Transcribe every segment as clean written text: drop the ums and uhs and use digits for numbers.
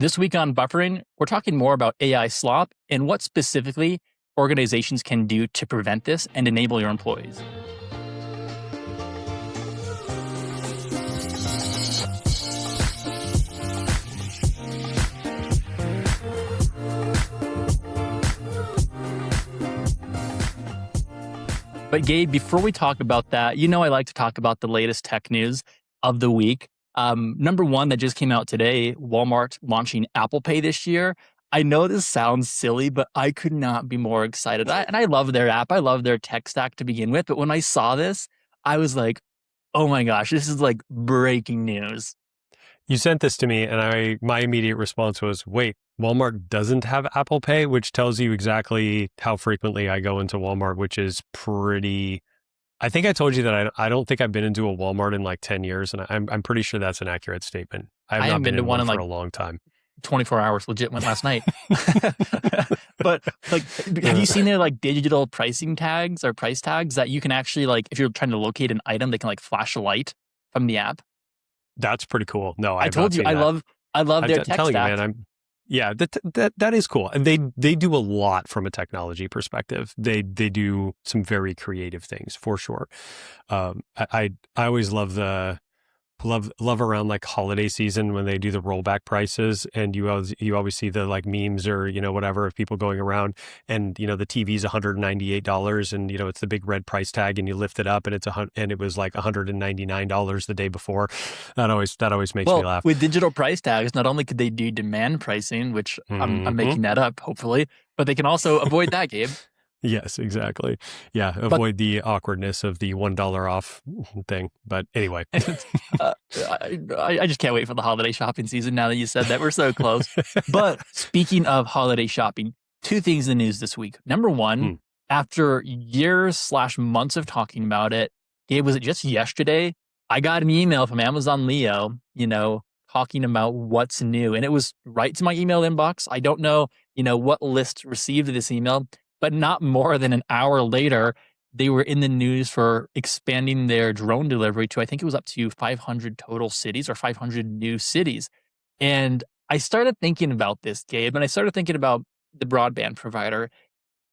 This week on Buffering, we're talking more about AI slop and what specifically organizations can do to prevent this and enable your employees. But Gabe, before we talk about that, I like to talk about the latest tech news of the week. Number one that just came out today, Walmart launching Apple Pay this year. I know this sounds silly, but I could not be more excited. And I love their app. I love their tech stack to begin with. But when I saw this, I was like, oh my gosh, this is like breaking news. You sent this to me and my immediate response was, wait, Walmart doesn't have Apple Pay, which tells you exactly how frequently I go into Walmart, which is pretty... I think I told you that I don't think I've been into a Walmart in like 10 years, and I'm pretty sure that's an accurate statement. I haven't been to one for a long time. 24 hours, legit went last night. But like, have you seen their like digital pricing tags or price tags that you can actually like, if you're trying to locate an item, they can like flash a light from the app? That's pretty cool. No, I told you, I love their tech stack. Yeah, that is cool. And they do a lot from a technology perspective. They do some very creative things for sure. I always love around like holiday season when they do the rollback prices, and you always see the like memes or whatever of people going around, and the TV's $198, and it's the big red price tag, and you lift it up and it was like $199 the day before. That always makes me laugh. With digital price tags, not only could they do demand pricing, which I'm making that up hopefully, but they can also avoid that, Gabe. Yes, exactly. Yeah, avoid the awkwardness of the $1 off thing. But anyway. I just can't wait for the holiday shopping season now that you said that. We're so close. But speaking of holiday shopping, two things in the news this week. Number one, after years/months of talking about it, Gabe, was it just yesterday? I got an email from Amazon Leo, talking about what's new. And it was right to my email inbox. I don't know, what list received this email. But not more than an hour later, they were in the news for expanding their drone delivery to, I think it was up to 500 total cities or 500 new cities. And I started thinking about this, Gabe, and I started thinking about the broadband provider.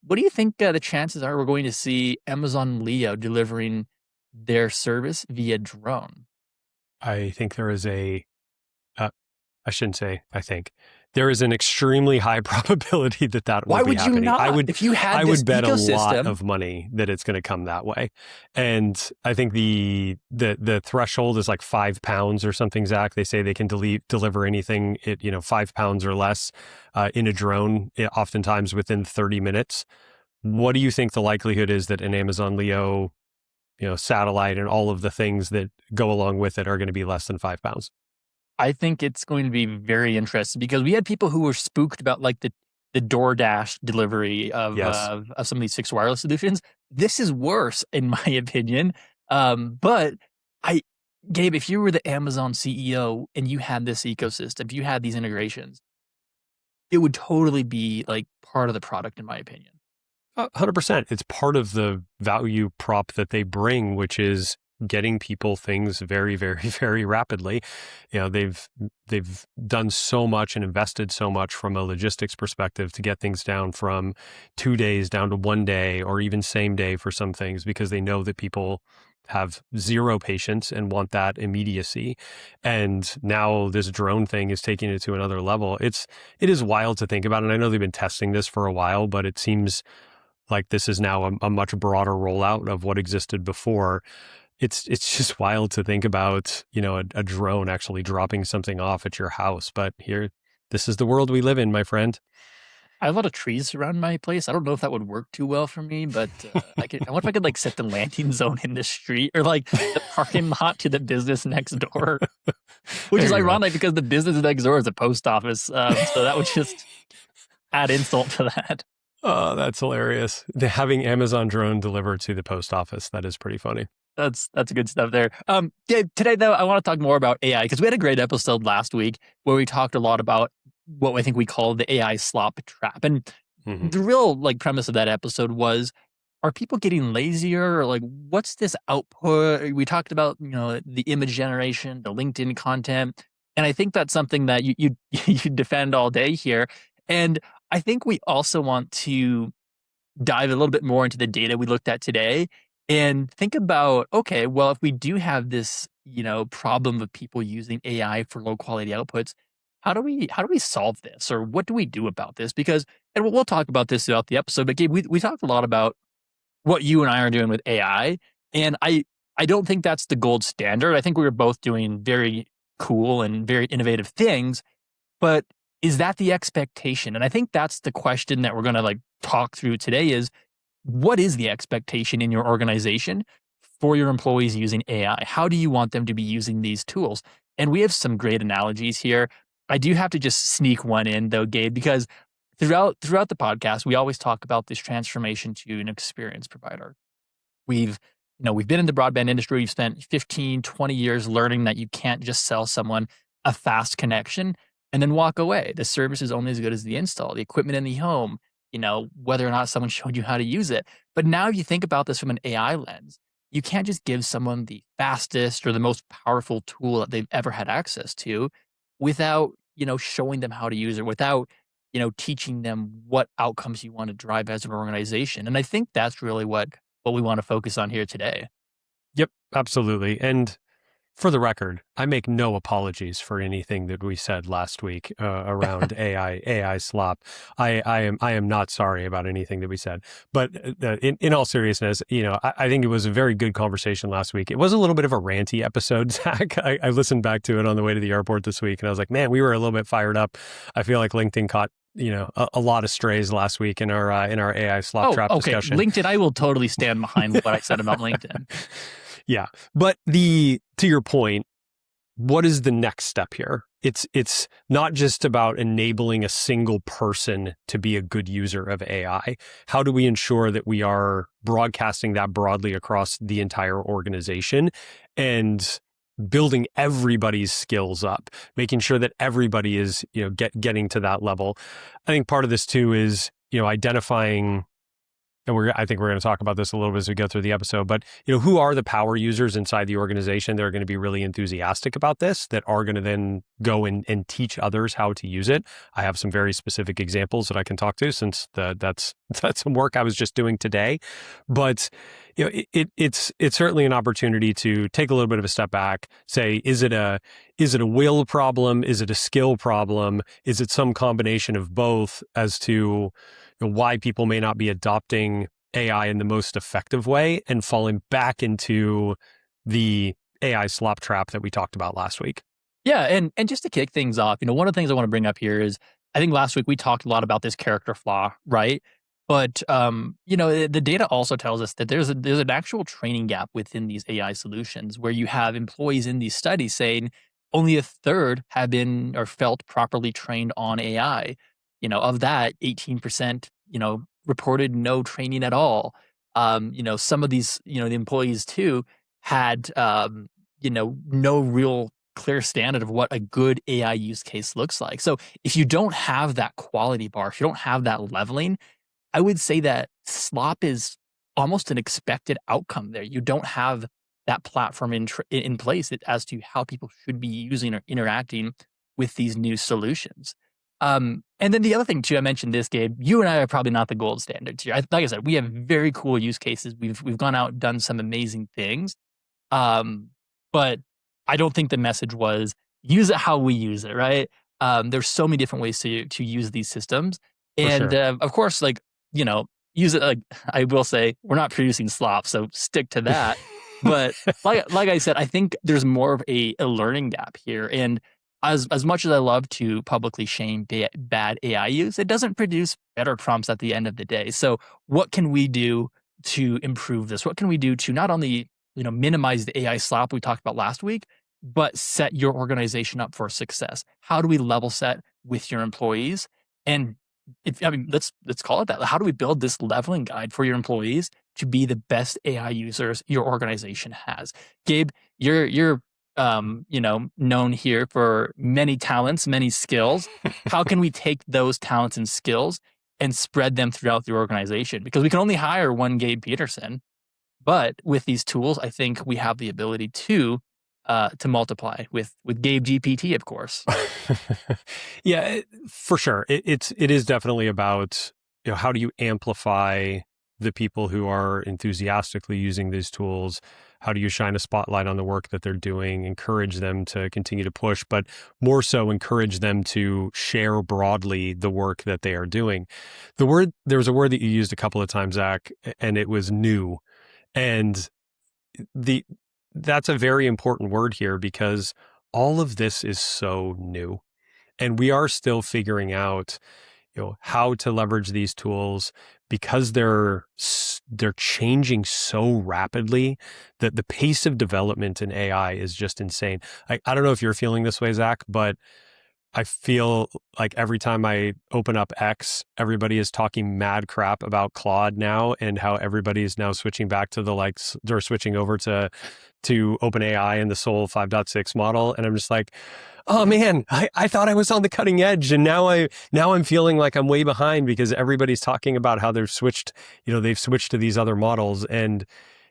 What do you think the chances are we're going to see Amazon Leo delivering their service via drone? I think there is I shouldn't say I think. There is an extremely high probability that will be happening. Why would you not? If you had this bet ecosystem, a lot of money that it's going to come that way. And I think the threshold is like £5 or something, Zach. They say they can deliver anything at 5 pounds or less in a drone, oftentimes within 30 minutes. What do you think the likelihood is that an Amazon Leo, satellite and all of the things that go along with it are going to be less than 5 pounds? I think it's going to be very interesting because we had people who were spooked about like the DoorDash delivery of some of these fixed wireless solutions. This is worse, in my opinion. But Gabe, if you were the Amazon CEO and you had this ecosystem, if you had these integrations, it would totally be like part of the product, in my opinion. 100%. It's part of the value prop that they bring, which is getting people things very, very, very rapidly. They've done so much and invested so much from a logistics perspective to get things down from 2 days down to 1 day or even same day for some things, because they know that people have zero patience and want that immediacy. And now this drone thing is taking it to another level. It is wild to think about. And I know they've been testing this for a while, but it seems like this is now a much broader rollout of what existed before. It's just wild to think about, a drone actually dropping something off at your house. But this is the world we live in, my friend. I have a lot of trees around my place. I don't know if that would work too well for me, but I wonder if I could like set the landing zone in the street or like the parking lot to the business next door, which is ironic because the business next door is a post office. So that would just add insult to that. Oh, that's hilarious. Having Amazon drone delivered to the post office. That is pretty funny. That's good stuff there. Gabe, today though, I want to talk more about AI because we had a great episode last week where we talked a lot about what I think we call the AI slop trap. And the real like premise of that episode was, are people getting lazier? Or like, what's this output? We talked about, the image generation, the LinkedIn content. And I think that's something that you defend all day here. And I think we also want to dive a little bit more into the data we looked at today and think about, okay, well, if we do have this, problem of people using AI for low quality outputs, how do we solve this, or what do we do about this? Because, and we'll talk about this throughout the episode, but Gabe, we talked a lot about what you and I are doing with AI, and I don't think that's the gold standard. I think we were both doing very cool and very innovative things, but is that the expectation? And I think that's the question that we're going to talk through today is, what is the expectation in your organization for your employees using AI? How do you want them to be using these tools? And we have some great analogies here. I do have to just sneak one in though, Gabe, because throughout the podcast, we always talk about this transformation to an experience provider. We've been in the broadband industry. We've spent 15, 20 years learning that you can't just sell someone a fast connection and then walk away. The service is only as good as the install, the equipment in the home, whether or not someone showed you how to use it. But now if you think about this from an AI lens, you can't just give someone the fastest or the most powerful tool that they've ever had access to without, showing them how to use it, without, teaching them what outcomes you want to drive as an organization. And I think that's really what we want to focus on here today. Yep, absolutely. And for the record, I make no apologies for anything that we said last week around AI slop. I am not sorry about anything that we said. But in all seriousness, I think it was a very good conversation last week. It was a little bit of a ranty episode, Zach. I listened back to it on the way to the airport this week, and I was like, man, we were a little bit fired up. I feel like LinkedIn caught a lot of strays last week in our AI slop trap discussion. LinkedIn, I will totally stand behind what I said about LinkedIn. Yeah. But to your point, what is the next step here? It's not just about enabling a single person to be a good user of AI. How do we ensure that we are broadcasting that broadly across the entire organization and building everybody's skills up, making sure that everybody is, getting to that level? I think part of this too is, identifying, and I think we're going to talk about this a little bit as we go through the episode, but who are the power users inside the organization that are going to be really enthusiastic about this, that are going to then go and teach others how to use it? I have some very specific examples that I can talk to, since that's some work I was just doing today. But it's certainly an opportunity to take a little bit of a step back, say, is it a will problem? Is it a skill problem? Is it some combination of both as to why people may not be adopting AI in the most effective way and falling back into the AI slop trap that we talked about last week? Yeah, and just to kick things off, one of the things I want to bring up here is, I think last week we talked a lot about this character flaw, right? But the data also tells us that there's an actual training gap within these AI solutions, where you have employees in these studies saying only a third have been or felt properly trained on AI. Of that, 18%, reported no training at all. Some of these, the employees too had, no real clear standard of what a good AI use case looks like. So if you don't have that quality bar, if you don't have that leveling, I would say that slop is almost an expected outcome there. You don't have that platform in place as to how people should be using or interacting with these new solutions. And then the other thing too, I mentioned this, Gabe, you and I are probably not the gold standards here. Like I said, we have very cool use cases. We've gone out and done some amazing things. But I don't think the message was use it how we use it, right? There's so many different ways to use these systems. And sure. of course, use it. Like I will say, we're not producing slop, so stick to that. But like I said, I think there's more of a learning gap here. And as much as I love to publicly shame bad AI use, it doesn't produce better prompts at the end of the day. So what can we do to improve this? What can we do to not only, minimize the AI slop we talked about last week, but set your organization up for success? How do we level set with your employees? And let's call it that. How do we build this leveling guide for your employees to be the best AI users your organization has? Gabe, you're known here for many talents, many skills. How can we take those talents and skills and spread them throughout the organization? Because we can only hire one Gabe Peterson, but with these tools, I think we have the ability to to multiply with Gabe GPT, of course. Yeah, for sure. It is definitely about, how do you amplify the people who are enthusiastically using these tools? How do you shine a spotlight on the work that they're doing, encourage them to continue to push, but more so encourage them to share broadly the work that they are doing? There was a word that you used a couple of times, Zach, and it was new. And that's a very important word here because all of this is so new. And we are still figuring out, how to leverage these tools because they're changing so rapidly that the pace of development in AI is just insane. I don't know if you're feeling this way, Zach, but I feel like every time I open up X, everybody is talking mad crap about Claude now and how everybody is now switching back to they're switching over to OpenAI and the Sol 5.6 model. And I'm just like, oh man, I thought I was on the cutting edge. And now I'm feeling like I'm way behind because everybody's talking about how they've switched to these other models. And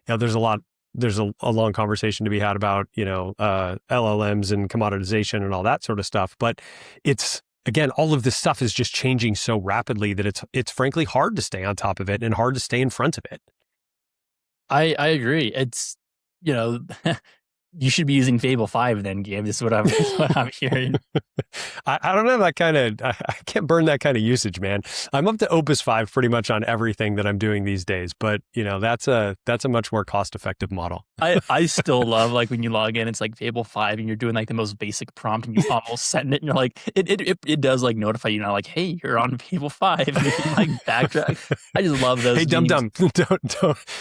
there's a long conversation to be had about, LLMs and commoditization and all that sort of stuff. But it's, again, all of this stuff is just changing so rapidly that it's frankly hard to stay on top of it and hard to stay in front of it. I agree. It's, you should be using Fable 5 then, Gabe. This is what I'm hearing. I don't have that kind of, I can't burn that kind of usage, man. I'm up to Opus 5 pretty much on everything that I'm doing these days, but that's a much more cost-effective model. I still love like when you log in, it's like Fable 5 and you're doing like the most basic prompt and you almost send it and you're like, it does like notify you now like, hey, you're on Fable 5 and you can like backtrack. I just love those. Hey, dum-dum,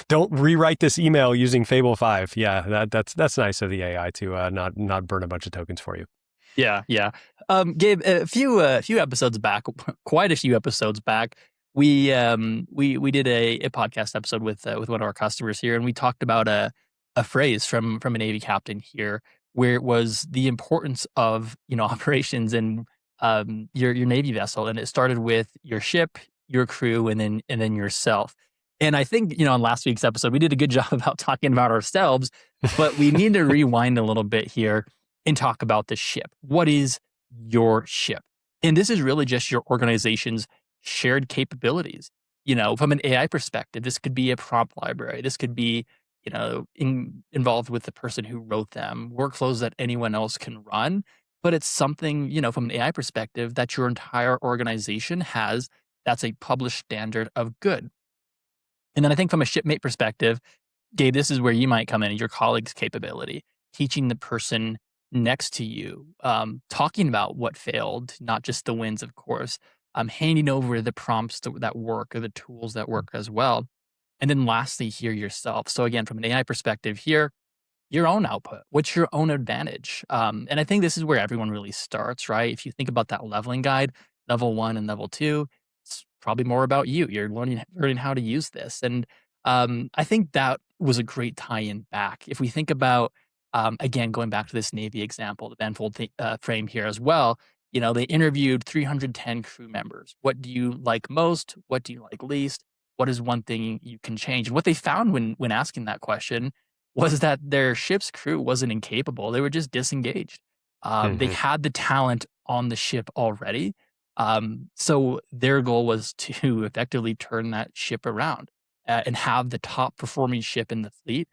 don't rewrite this email using Fable 5. Yeah, that's nice of the AI to not burn a bunch of tokens for you. Yeah. Gabe, a few episodes back, quite a few episodes back, we did a podcast episode with one of our customers here, and we talked about a phrase from a Navy captain here, where it was the importance of operations and your Navy vessel, and it started with your ship, your crew, and then yourself. And I think on last week's episode we did a good job about talking about ourselves, but we need to rewind a little bit here and talk about the ship. What is your ship? And this is really just your organization's shared capabilities. From an AI perspective, this could be a prompt library. This could be, involved with the person who wrote them, workflows that anyone else can run. But it's something, from an AI perspective that your entire organization has that's a published standard of good. And then I think from a shipmate perspective, Gabe, this is where you might come in, your colleague's capability, teaching the person next to you, talking about what failed, not just the wins, of course, handing over the prompts that work or the tools that work as well. And then lastly, here yourself. So again, from an AI perspective here, your own output, what's your own advantage? And I think this is where everyone really starts, right? If you think about that leveling guide, level 1 and level 2, it's probably more about you. You're learning how to use this. And I think that was a great tie-in back. If we think about, again, going back to this Navy example, the Benfold frame here as well, they interviewed 310 crew members. What do you like most? What do you like least? What is one thing you can change? And what they found when asking that question was that their ship's crew wasn't incapable. They were just disengaged. They had the talent on the ship already. So their goal was to effectively turn that ship around and have the top performing ship in the fleet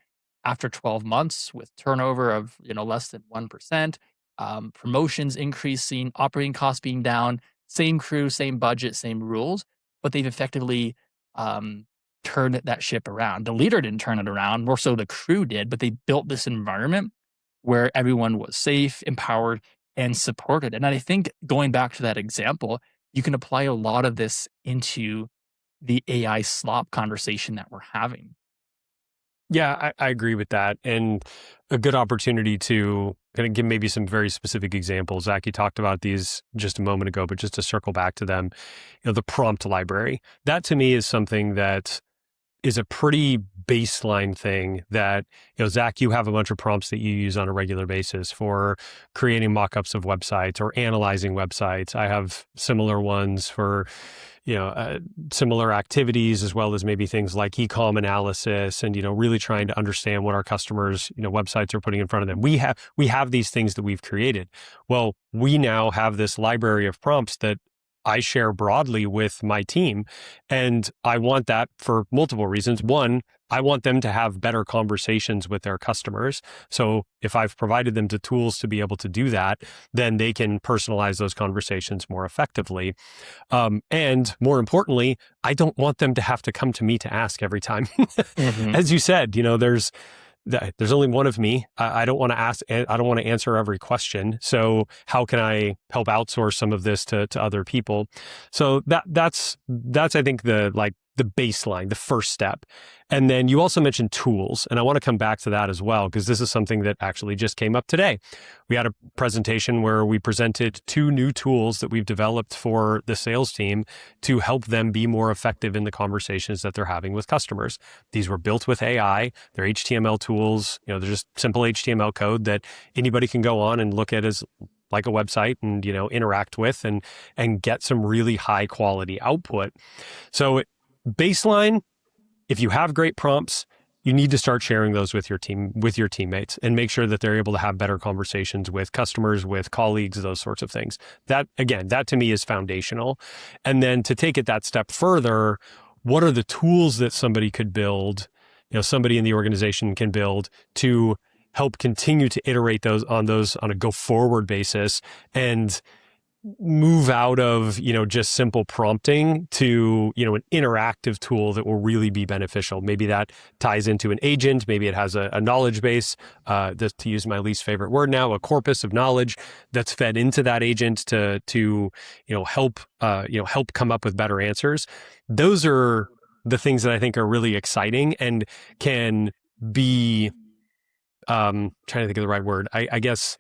after 12 months with turnover of less than 1%, promotions increasing, operating costs being down, same crew, same budget, same rules, but they've effectively turned that ship around. The leader didn't turn it around, more so the crew did, but they built this environment where everyone was safe, empowered, and supported. And I think going back to that example, you can apply a lot of this into the AI slop conversation that we're having. Yeah, I agree with that. And a good opportunity to kind of give maybe some very specific examples. Zach, you talked about these just a moment ago, but just to circle back to them, the prompt library. That to me is something that is a pretty baseline thing that, Zach, you have a bunch of prompts that you use on a regular basis for creating mock-ups of websites or analyzing websites. I have similar ones for, similar activities, as well as maybe things like e-com analysis and, really trying to understand what our customers, websites are putting in front of them. We have these things that we've created. Well, we now have this library of prompts that I share broadly with my team. And I want that for multiple reasons. One, I want them to have better conversations with their customers. So if I've provided them the tools to be able to do that, then they can personalize those conversations more effectively. And more importantly, I don't want them to have to come to me to ask every time. Mm-hmm. As you said, there's only one of me. I don't want to ask. I don't want to answer every question. So how can I help outsource some of this to other people? So that's I think the baseline, the first step. And then you also mentioned tools, and I want to come back to that as well, because this is something that actually just came up today. We had a presentation where we presented 2 new tools that we've developed for the sales team to help them be more effective in the conversations that they're having with customers. These were built with AI. They're HTML tools. They're just simple HTML code that anybody can go on and look at as like a website and, interact with and get some really high quality output. So baseline, if you have great prompts, you need to start sharing those with your team, with your teammates, and make sure that they're able to have better conversations with customers, with colleagues, those sorts of things. That to me is foundational. And then to take it that step further, what are the tools that somebody could build, somebody in the organization can build to help continue to iterate on a go forward basis and move out of, just simple prompting to, an interactive tool that will really be beneficial. Maybe that ties into an agent. Maybe it has a knowledge base, to use my least favorite word now, a corpus of knowledge that's fed into that agent to help come up with better answers. Those are the things that I think are really exciting and can be, trying to think of the right word. I guess,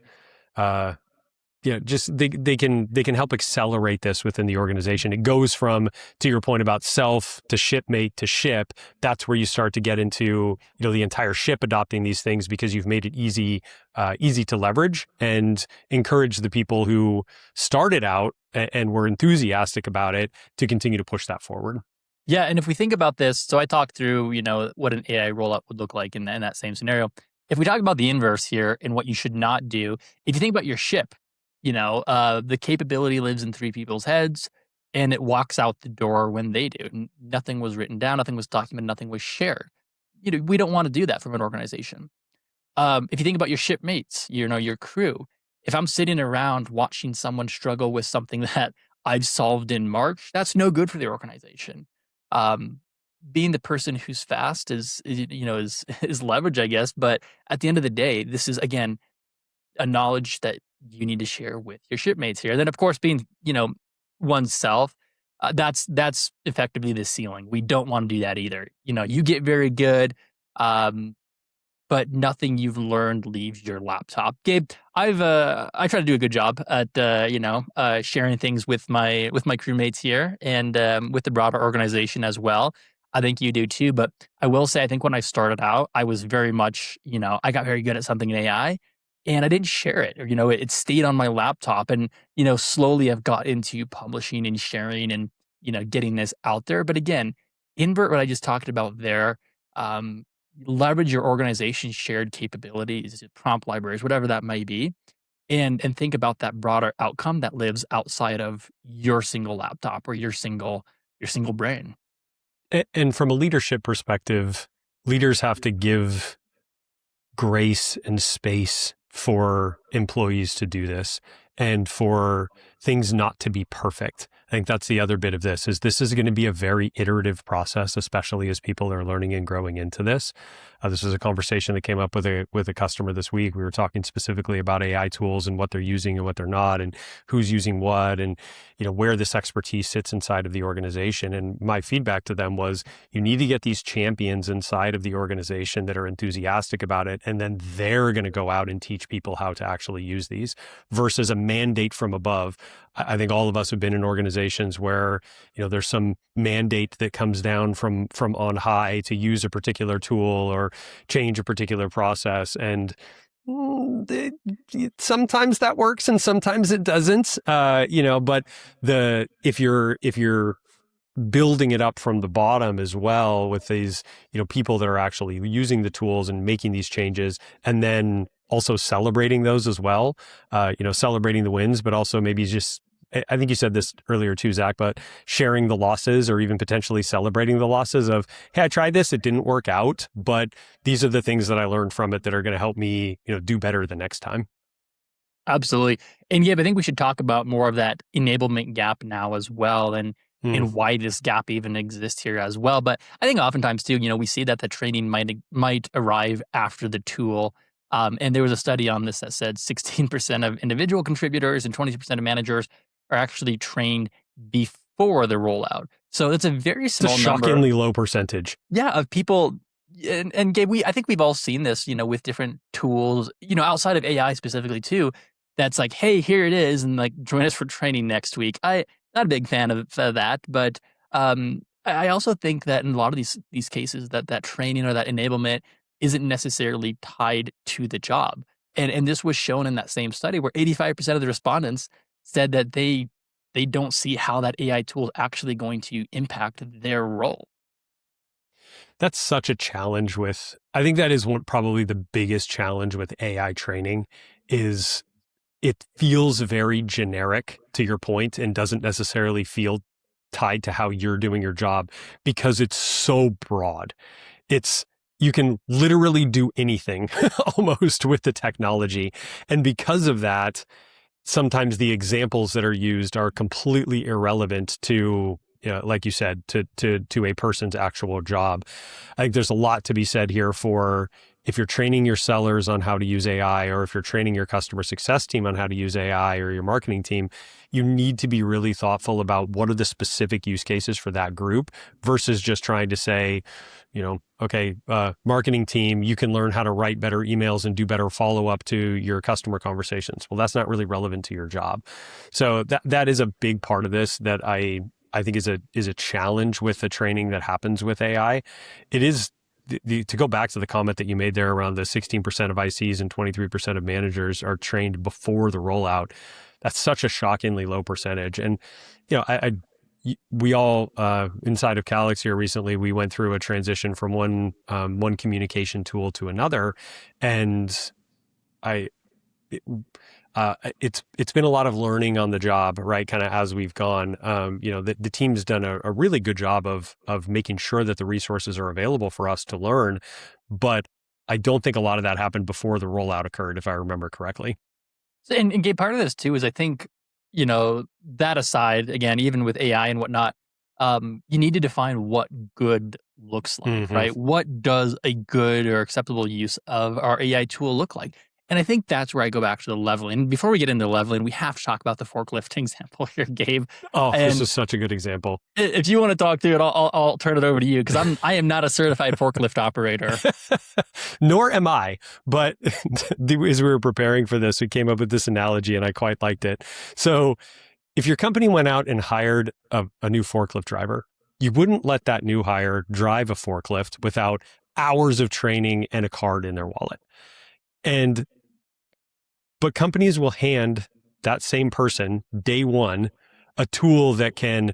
just they can help accelerate this within the organization. It goes from, to your point about self to shipmate to ship. That's where you start to get into, the entire ship adopting these things because you've made it easy to leverage and encourage the people who started out and were enthusiastic about it to continue to push that forward. Yeah, and if we think about this, so I talked through, what an AI rollout would look like in that same scenario. If we talk about the inverse here and what you should not do, if you think about your ship, the capability lives in 3 people's heads and it walks out the door when they do. Nothing was written down, nothing was documented, nothing was shared. We don't want to do that from an organization. If you think about your shipmates, your crew, if I'm sitting around watching someone struggle with something that I've solved in March, that's no good for the organization. Being the person who's fast is leverage, I guess. But at the end of the day, this is, again, a knowledge that you need to share with your shipmates here. And then, of course, being, oneself, that's effectively the ceiling. We don't want to do that either. You get very good, but nothing you've learned leaves your laptop. Gabe, I try to do a good job at sharing things with my crewmates here and with the broader organization as well. I think you do too. But I will say, I think when I started out, I was very much, I got very good at something in AI. And I didn't share it, or, it stayed on my laptop. And, slowly I've got into publishing and sharing and, getting this out there. But again, invert what I just talked about there. Leverage your organization's shared capabilities, prompt libraries, whatever that may be, and think about that broader outcome that lives outside of your single laptop or your single brain. And from a leadership perspective, leaders have to give grace and space for employees to do this and for things not to be perfect. I think that's the other bit of this is going to be a very iterative process, especially as people are learning and growing into this. This was a conversation that came up with a customer this week. We were talking specifically about AI tools and what they're using and what they're not, and who's using what, and where this expertise sits inside of the organization. And my feedback to them was, you need to get these champions inside of the organization that are enthusiastic about it, and then they're going to go out and teach people how to actually use these, versus a mandate from above. I think all of us have been in organizations where, there's some mandate that comes down from on high to use a particular tool or change a particular process. And sometimes that works and sometimes it doesn't, but if you're building it up from the bottom as well with these, people that are actually using the tools and making these changes, and then also celebrating those as well, celebrating the wins, but also maybe just, I think you said this earlier too, Zach, but sharing the losses or even potentially celebrating the losses of, hey, I tried this, it didn't work out, but these are the things that I learned from it that are going to help me, do better the next time. Absolutely. And yeah, I think we should talk about more of that enablement gap now as well, and why this gap even exists here as well. But I think oftentimes too, we see that the training might arrive after the tool. And there was a study on this that said 16% of individual contributors and 20% of managers are actually trained before the rollout. So it's a very small it's a number. Shockingly low percentage. Yeah, of people. And Gabe, I think we've all seen this, with different tools, outside of AI specifically too. That's like, hey, here it is, and like join us for training next week. Not a big fan of that, but I also think that in a lot of these cases, that training or that enablement isn't necessarily tied to the job. And this was shown in that same study where 85% of the respondents said that they don't see how that AI tool is actually going to impact their role. That's such a challenge I think that is probably the biggest challenge with AI training is it feels very generic, to your point, and doesn't necessarily feel tied to how you're doing your job because it's so broad. You can literally do anything almost with the technology. And because of that, sometimes the examples that are used are completely irrelevant to, like you said, to a person's actual job. I think there's a lot to be said here for if you're training your sellers on how to use AI, or if you're training your customer success team on how to use AI, or your marketing team, you need to be really thoughtful about what are the specific use cases for that group versus just trying to say, okay, marketing team, you can learn how to write better emails and do better follow-up to your customer conversations. Well, that's not really relevant to your job. So that is a big part of this that I think is a challenge with the training that happens with AI. It is to go back to the comment that you made there around the 16% of ICs and 23% of managers are trained before the rollout. That's such a shockingly low percentage. And, we all, inside of Calix here recently, we went through a transition from one communication tool to another. And it's been a lot of learning on the job, right? Kind of as we've gone, the team's done a really good job of making sure that the resources are available for us to learn. But I don't think a lot of that happened before the rollout occurred, if I remember correctly. And Gabe, part of this too is I think, that aside, again, even with AI and whatnot, you need to define what good looks like, right? What does a good or acceptable use of our AI tool look like? And I think that's where I go back to the leveling. Before we get into leveling, we have to talk about the forklift example here, Gabe. Oh, this is such a good example. If you want to talk through it, I'll turn it over to you because I am not a certified forklift operator. Nor am I. But as we were preparing for this, we came up with this analogy and I quite liked it. So if your company went out and hired a new forklift driver, you wouldn't let that new hire drive a forklift without hours of training and a card in their wallet. But companies will hand that same person day one a tool that can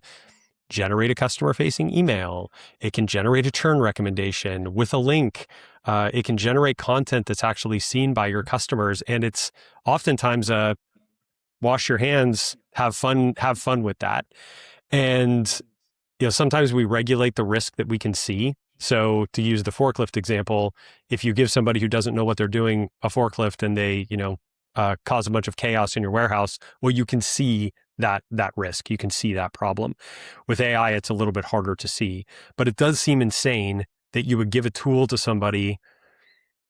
generate a customer-facing email. It can generate a churn recommendation with a link. It can generate content that's actually seen by your customers. And it's oftentimes a wash your hands, have fun with that. And sometimes we regulate the risk that we can see. So to use the forklift example, if you give somebody who doesn't know what they're doing a forklift and they, cause a bunch of chaos in your warehouse, well, you can see that risk. You can see that problem. With AI, it's a little bit harder to see, but it does seem insane that you would give a tool to somebody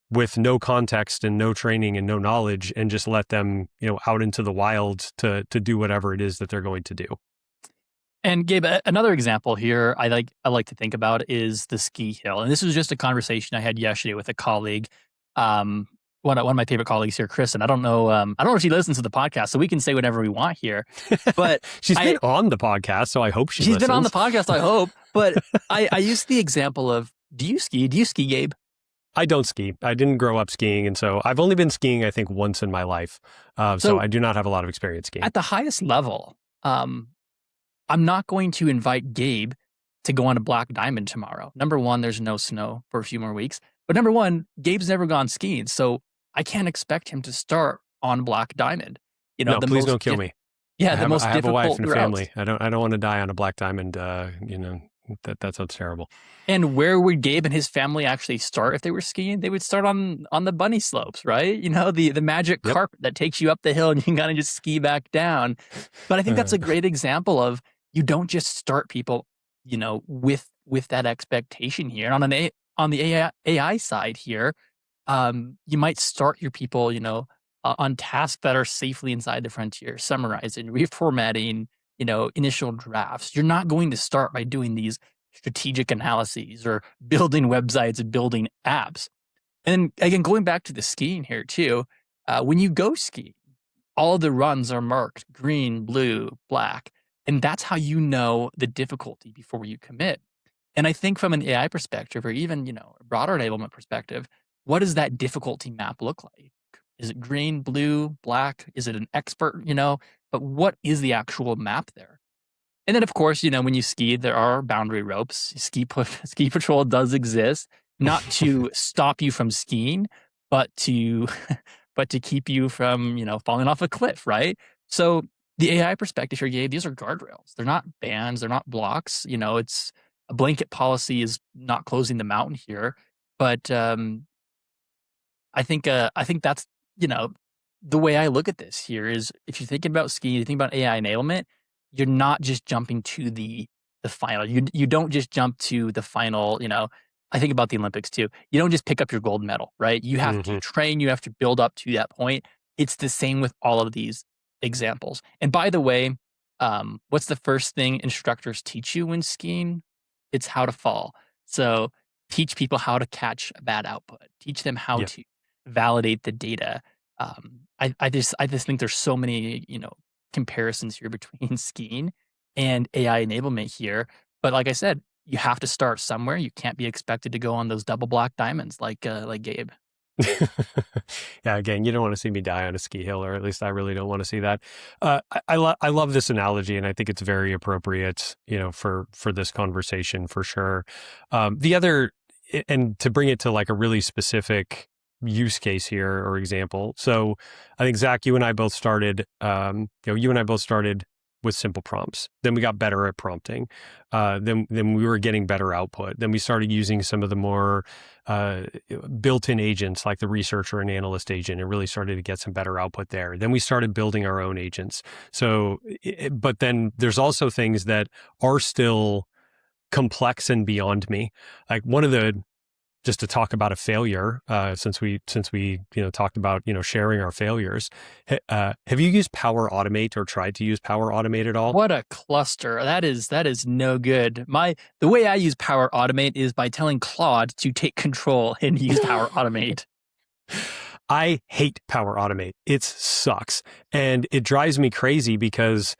with no context and no training and no knowledge and just let them, out into the wild to do whatever it is that they're going to do. And Gabe, another example here I like to think about is the ski hill. And this was just a conversation I had yesterday with a colleague. one of my favorite colleagues here, Kristen. I don't know if she listens to the podcast, so we can say whatever we want here. But she's been on the podcast, so I hope she's been on the podcast. I hope. But I used the example of, do you ski, Gabe? I don't ski. I didn't grow up skiing, and so I've only been skiing, I think, once in my life. So I do not have a lot of experience skiing. At the highest level, I'm not going to invite Gabe to go on a black diamond tomorrow. Number one, there's no snow for a few more weeks. But number one, Gabe's never gone skiing, so I can't expect him to start on black diamond. No, please don't kill me. Yeah, I have a wife and routes. family. I don't want to die on a black diamond. That sounds terrible. And where would Gabe and his family actually start if they were skiing? They would start on the bunny slopes, right? The magic carpet that takes you up the hill and you can kind of just ski back down. But I think that's a great example of, you don't just start people, with that expectation here. And on the AI side here, you might start your people, on tasks that are safely inside the frontier, summarizing, reformatting, initial drafts. You're not going to start by doing these strategic analyses or building websites and building apps. And then again, going back to the skiing here too, when you go skiing, all the runs are marked green, blue, black. And that's how you know the difficulty before you commit. And I think from an AI perspective, or even, a broader enablement perspective, what does that difficulty map look like? Is it green, blue, black? Is it an expert, But what is the actual map there? And then, of course, when you ski, there are boundary ropes. Ski patrol does exist, not to stop you from skiing, but to keep you from, falling off a cliff, right? So the AI perspective here, Gabe, these are guardrails. They're not bans. They're not blocks. It's a blanket policy is not closing the mountain here. But I think that's, the way I look at this here is, if you're thinking about skiing, you think about AI enablement, you're not just jumping to the final. You don't just jump to the final, I think about the Olympics too. You don't just pick up your gold medal, right? You have to train, you have to build up to that point. It's the same with all of these examples. And by the way, what's the first thing instructors teach you when skiing? It's how to fall. So teach people how to catch a bad output. Teach them how to validate the data. I just think there's so many, comparisons here between skiing and AI enablement here. But like I said, you have to start somewhere. You can't be expected to go on those double black diamonds like Gabe. Yeah, again, you don't want to see me die on a ski hill, or at least I really don't want to see that. I love this analogy, and I think it's very appropriate, for this conversation for sure. The other, and to bring it to like a really specific use case here or example. So I think, Zach, you and I both started with simple prompts. Then we got better at prompting. Then we were getting better output. Then we started using some of the more built-in agents like the researcher and analyst agent, and really started to get some better output there. Then we started building our own agents. So, but then there's also things that are still complex and beyond me. Like just to talk about a failure, since we talked about sharing our failures. Have you used Power Automate or tried to use Power Automate at all? What a cluster! That is no good. The way I use Power Automate is by telling Claude to take control and use Power Automate. I hate Power Automate. It sucks, and it drives me crazy because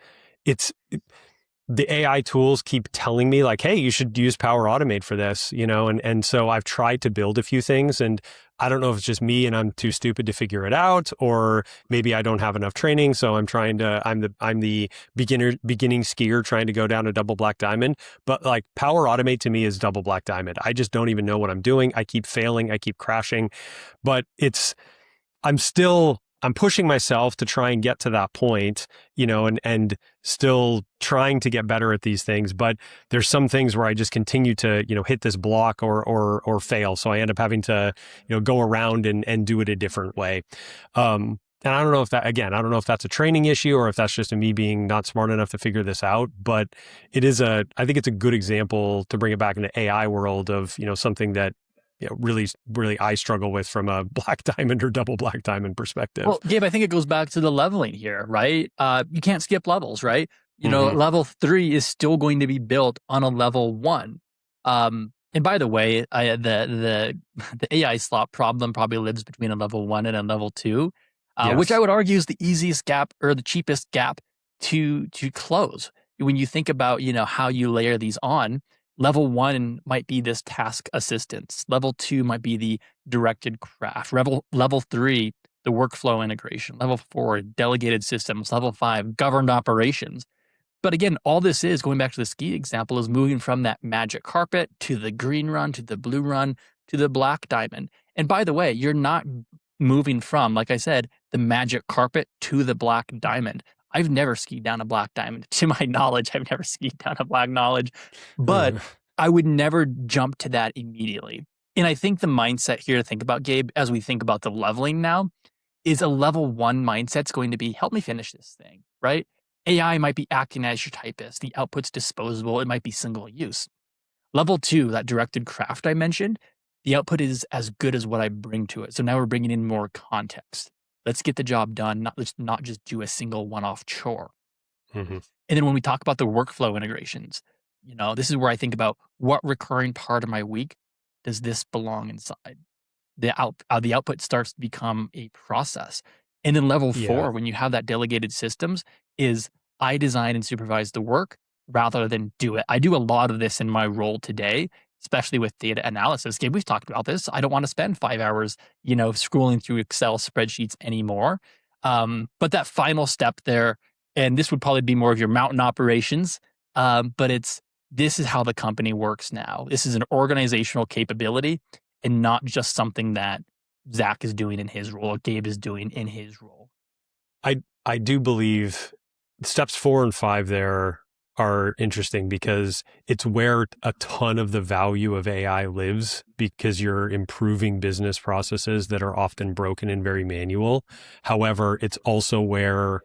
the AI tools keep telling me like, hey, you should use Power Automate for this, and so I've tried to build a few things, and I don't know if it's just me and I'm too stupid to figure it out, or maybe I don't have enough training. So I'm the beginning skier trying to go down a double black diamond. But like Power Automate to me is double black diamond. I just don't even know what I'm doing. I keep failing. I keep crashing, but I'm pushing myself to try and get to that point, and still trying to get better at these things. But there's some things where I just continue to, hit this block or fail. So I end up having to, go around and do it a different way. And I don't know if that's a training issue or if that's just me being not smart enough to figure this out. But I think it's a good example to bring it back into AI world of, something that, really, really I struggle with from a black diamond or double black diamond perspective. Well, Gabe, I think it goes back to the leveling here, right? You can't skip levels, right? Level 3 is still going to be built on a level 1. And by the way, the AI slop problem probably lives between a level 1 and a level 2, which I Yes. would argue is the easiest gap or the cheapest gap to close. When you think about, how you layer these on, level 1 might be this task assistance. Level 2 might be the directed craft. Level 3, the workflow integration. Level 4, delegated systems. Level 5, governed operations. But again, all this is going back to the ski example is moving from that magic carpet to the green run, to the blue run, to the black diamond. And by the way, you're not moving from, like I said, the magic carpet to the black diamond. I've never skied down a black diamond. To my knowledge, I've never skied down a black knowledge, but I would never jump to that immediately. And I think the mindset here to think about, Gabe, as we think about the leveling now, is a level 1 mindset's going to be, help me finish this thing, right? AI might be acting as your typist. The output's disposable. It might be single use. Level 2, that directed craft I mentioned, the output is as good as what I bring to it. So now we're bringing in more context. Let's get the job done, not just do a single one-off chore. Mm-hmm. And then when we talk about the workflow integrations, this is where I think about what recurring part of my week does this belong inside. The output starts to become a process. And then level 4, when you have that delegated systems, is I design and supervise the work rather than do it. I do a lot of this in my role today, especially with data analysis. Gabe, we've talked about this. I don't want to spend 5 hours, scrolling through Excel spreadsheets anymore. But that final step there, and this would probably be more of your mountain operations, but this is how the company works now. This is an organizational capability and not just something that Zack is doing in his role or Gabe is doing in his role. I do believe steps 4 and 5 there are interesting because it's where a ton of the value of AI lives, because you're improving business processes that are often broken and very manual. However, it's also where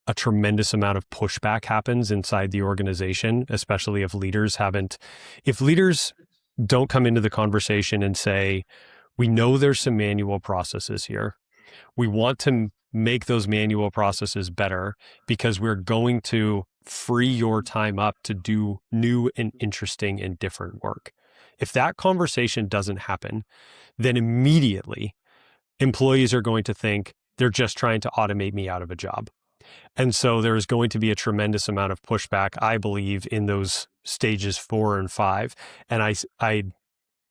a tremendous amount of pushback happens inside the organization, especially if leaders don't come into the conversation and say, we know there's some manual processes here. We want to make those manual processes better because we're going to free your time up to do new and interesting and different work. If that conversation doesn't happen, then immediately employees are going to think they're just trying to automate me out of a job. And so there's going to be a tremendous amount of pushback, I believe, in those stages 4 and 5. And I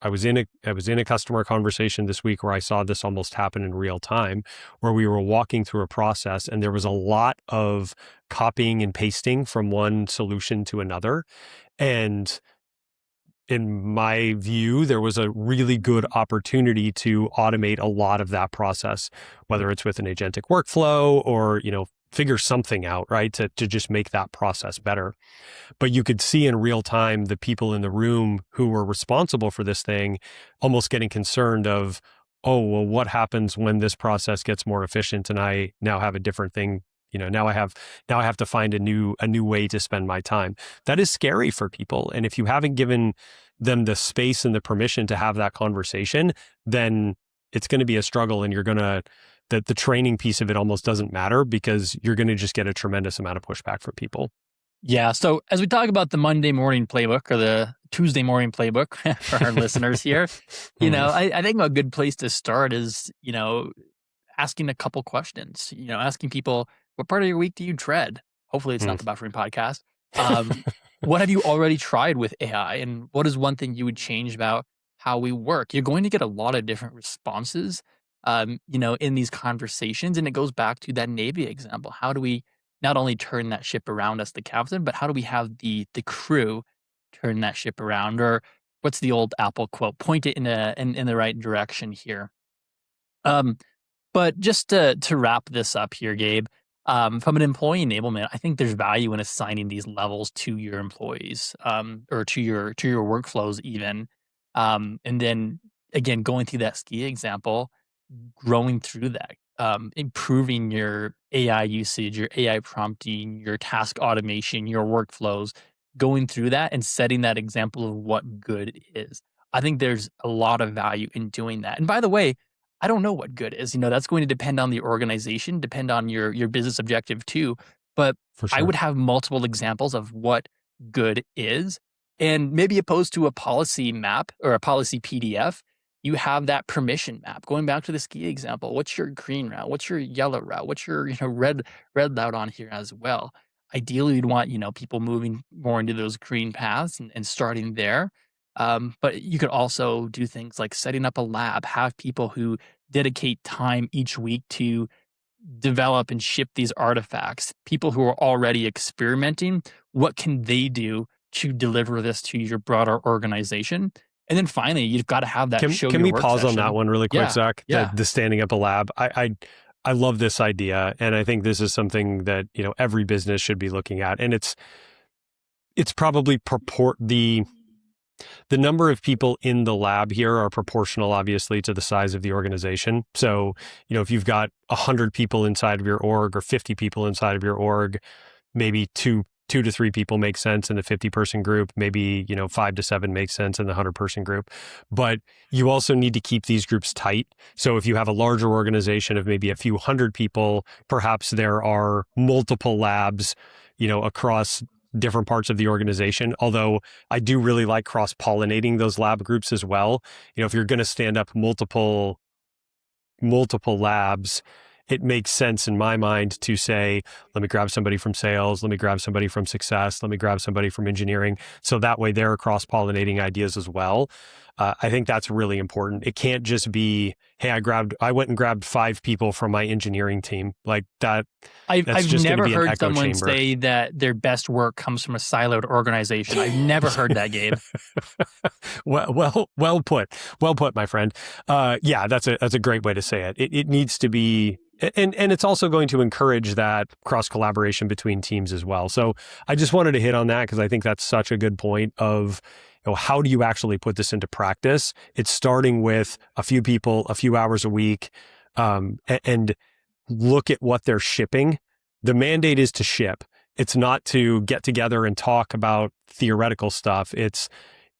was in a customer conversation this week where I saw this almost happen in real time, where we were walking through a process and there was a lot of copying and pasting from one solution to another. And in my view, there was a really good opportunity to automate a lot of that process, whether it's with an agentic workflow or, figure something out, right? To just make that process better. But you could see in real time the people in the room who were responsible for this thing almost getting concerned of, oh, well, what happens when this process gets more efficient and I now have a different thing? Now I have to find a new way to spend my time. That is scary for people. And if you haven't given them the space and the permission to have that conversation, then it's going to be a struggle, and the training piece of it almost doesn't matter because you're going to just get a tremendous amount of pushback from people. Yeah. So as we talk about the Monday morning playbook or the Tuesday morning playbook for our listeners here, I think a good place to start is, asking a couple questions, asking people, what part of your week do you dread? Hopefully it's not the Buffering podcast. What have you already tried with AI? And what is one thing you would change about how we work? You're going to get a lot of different responses, in these conversations. And it goes back to that Navy example. How do we not only turn that ship around as the captain, but how do we have the crew turn that ship around? Or what's the old Apple quote? Point it in the right direction here. But just to wrap this up here, Gabe, from an employee enablement, I think there's value in assigning these levels to your employees, or to your workflows even. And then again, going through that ski example, growing through that, improving your AI usage, your AI prompting, your task automation, your workflows, going through that and setting that example of what good is. I think there's a lot of value in doing that. And by the way, I don't know what good is. That's going to depend on the organization, depend on your business objective too. But For sure. I would have multiple examples of what good is. And maybe opposed to a policy map or a policy PDF, you have that permission map. Going back to the ski example, what's your green route? What's your yellow route? What's your red route on here as well? Ideally, you'd want people moving more into those green paths and starting there. But you could also do things like setting up a lab, have people who dedicate time each week to develop and ship these artifacts. People who are already experimenting, what can they do to deliver this to your broader organization? And then finally, you've got to have that show. Can we pause on that one really quick, Zach? Yeah. The standing up a lab. I love this idea, and I think this is something that every business should be looking at. And it's probably the number of people in the lab here are proportional, obviously, to the size of the organization. So, if you've got 100 people inside of your org or 50 people inside of your org, maybe two to three people make sense in the 50-person group. Maybe, 5 to 7 makes sense in the 100-person group. But you also need to keep these groups tight. So if you have a larger organization of maybe a few hundred people, perhaps there are multiple labs, across different parts of the organization. Although I do really like cross-pollinating those lab groups as well. If you're going to stand up multiple labs, it makes sense in my mind to say, let me grab somebody from sales, let me grab somebody from success, let me grab somebody from engineering. So that way they're cross-pollinating ideas as well. I think that's really important. It can't just be, hey, I went and grabbed 5 people from my engineering team. Like that. I've never heard someone say that their best work comes from a siloed organization. I've never heard that, Gabe. Well put, my friend. Yeah, that's a great way to say it. It needs to be, and it's also going to encourage that cross collaboration between teams as well. So I just wanted to hit on that because I think that's such a good point of, how do you actually put this into practice? It's starting with a few people, a few hours a week, and look at what they're shipping. The mandate is to ship. It's not to get together and talk about theoretical stuff.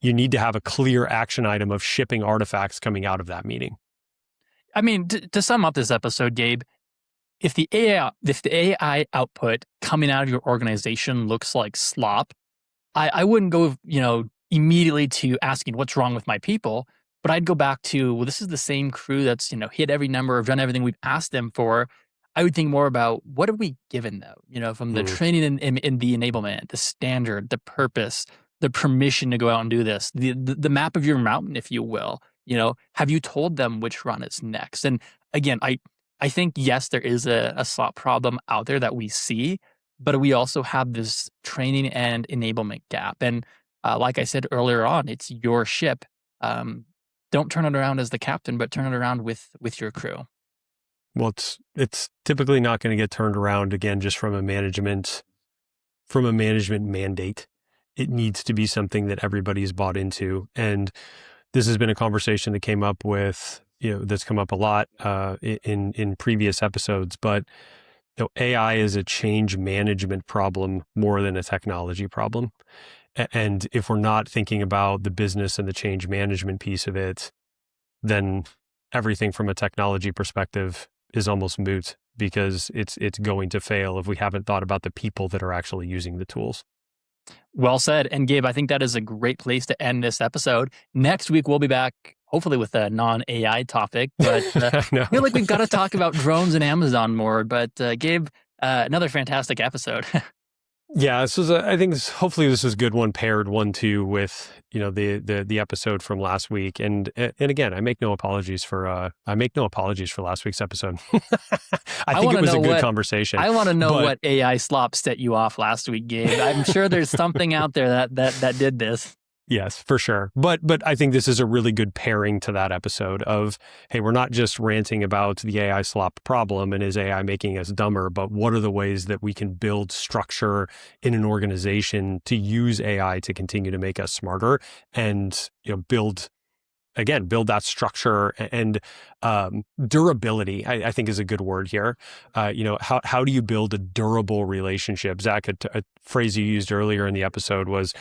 You need to have a clear action item of shipping artifacts coming out of that meeting. I mean, to sum up this episode, Gabe, if the AI output coming out of your organization looks like slop, I wouldn't go, immediately to asking what's wrong with my people, but I'd go back to, well, this is the same crew that's, hit every number, have done everything we've asked them for. I would think more about what have we given them, from the training and the enablement, the standard, the purpose, the permission to go out and do this, the map of your mountain, if you will. Have you told them which run is next? And again, I think, yes, there is a slot problem out there that we see, but we also have this training and enablement gap. And like I said earlier on, it's your ship. Don't turn it around as the captain, but turn it around with your crew. Well, it's typically not going to get turned around again just from a management mandate. It needs to be something that everybody's bought into. And this has been a conversation that came up that's come up a lot in previous episodes. But AI is a change management problem more than a technology problem. And if we're not thinking about the business and the change management piece of it, then everything from a technology perspective is almost moot because it's going to fail if we haven't thought about the people that are actually using the tools. Well said. And Gabe, I think that is a great place to end this episode. Next week, we'll be back, hopefully with a non-AI topic, but I feel like we've got to talk about drones and Amazon more. But Gabe, another fantastic episode. Yeah, I think hopefully this was a good one, paired 1-2 with the episode from last week, and again, I make no apologies for last week's episode. I think it was a good conversation. I want to know what AI slop set you off last week, Gabe. I'm sure there's something out there that did this. Yes, for sure. But I think this is a really good pairing to that episode of, hey, we're not just ranting about the AI slop problem and is AI making us dumber, but what are the ways that we can build structure in an organization to use AI to continue to make us smarter and build that structure and durability, I think is a good word here. How do you build a durable relationship? Zach, a phrase you used earlier in the episode was,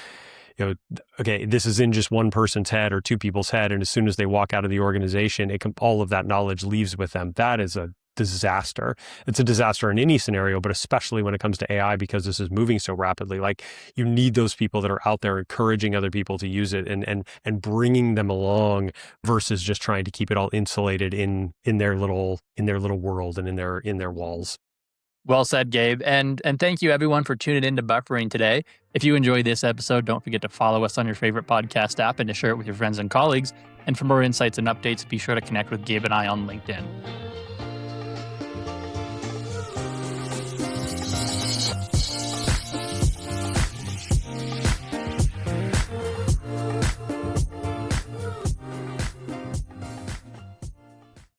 okay, this is in just one person's head or two people's head, and as soon as they walk out of the organization, all of that knowledge leaves with them. That is disaster. It's a disaster in any scenario, but especially when it comes to AI, because this is moving so rapidly. Like, you need those people that are out there encouraging other people to use it and bringing them along, versus just trying to keep it all insulated in their little world and in their walls. Well said, Gabe. And thank you everyone for tuning in to Buffering today. If you enjoyed this episode, don't forget to follow us on your favorite podcast app and to share it with your friends and colleagues. And for more insights and updates, be sure to connect with Gabe and I on LinkedIn.